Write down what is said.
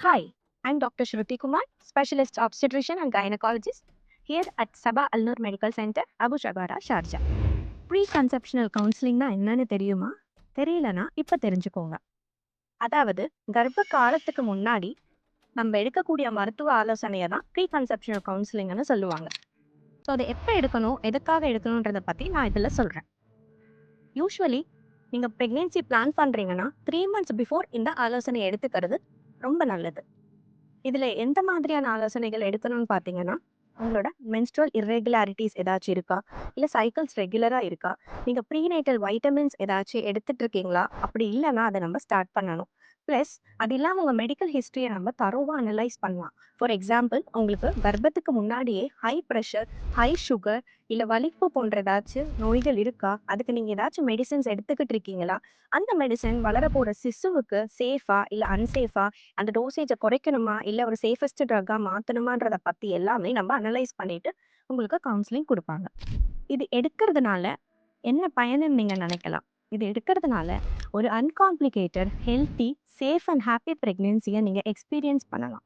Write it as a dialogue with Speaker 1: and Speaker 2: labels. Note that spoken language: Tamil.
Speaker 1: Hi, I'm Dr. Shruti Kumar, specialist obstetrician and gynecologist here at Sabah Al Noor Medical Center, Abu Shagara, Sharjah. Preconceptional கவுன்சிலிங்னா என்னன்னு தெரியுமா? தெரியலனா இப்ப தெரிஞ்சுக்கோங்க. அதாவது கர்ப்ப காலத்துக்கு முன்னாடி நம்ம எடுக்கக்கூடிய மருத்துவ ஆலோசனையை தான் ப்ரீ-கன்செப்ஷனல் கவுன்சிலிங்னு சொல்லுவாங்க. ஸோ அதை எப்போ எடுக்கணும், எதுக்காக எடுக்கணுன்றதை பற்றி நான் இதில் சொல்கிறேன். யூஸ்வலி நீங்கள் ப்ரெக்னென்சி பிளான் பண்ணுறீங்கன்னா 3 months பிஃபோர் இந்த ஆலோசனை எடுத்துக்கிறது ரொம்ப நல்லது. இதில் எந்த மாதிரியான ஆலோசனைகள் எடுக்கணும்னு பார்த்தீங்கன்னா, உங்களோட மென்ஸ்ட்ரல் இர்ரெகுலாரிட்டிஸ் ஏதாச்சும் இருக்கா, இல்லை சைக்கிள்ஸ் ரெகுலராக இருக்கா, நீங்கள் ப்ரீநேட்டல் வைட்டமின்ஸ் ஏதாச்சும் எடுத்துட்டு இருக்கீங்களா, அப்படி இல்லைன்னா அதை நம்ம ஸ்டார்ட் பண்ணணும். ப்ளஸ் அது இல்லாமல் உங்கள் மெடிக்கல் ஹிஸ்ட்ரியை நம்ம தரோவாக அனலைஸ் பண்ணலாம். ஃபார் எக்ஸாம்பிள், உங்களுக்கு கர்ப்பத்துக்கு முன்னாடியே ஹை ப்ரெஷர், ஹை சுகர், இல்லை வலிப்பு போன்ற ஏதாச்சும் நோய்கள் இருக்கா, அதுக்கு நீங்கள் ஏதாச்சும் மெடிசன்ஸ் எடுத்துக்கிட்டு இருக்கீங்களா, அந்த மெடிசன் வளரப்போகிற சிசுவுக்கு சேஃபா இல்லை அன்சேஃபா, அந்த டோசேஜை குறைக்கணுமா இல்லை ஒரு சேஃபஸ்ட் ட்ரக்காக மாற்றணுமான்றதை பற்றி எல்லாமே நம்ம அனலைஸ் பண்ணிட்டு உங்களுக்கு கவுன்சிலிங் கொடுப்பாங்க. இது எடுக்கிறதுனால என்ன பயனுன்னு நீங்கள் நினைக்கலாம். இது எடுக்கிறதுனால ஒரு அன்காம்ப்ளிகேட்டட் ஹெல்த்தி சேஃப் அண்ட் ஹாப்பி ப்ரெக்னென்சியை நீங்கள் எக்ஸ்பீரியன்ஸ் பண்ணலாம்.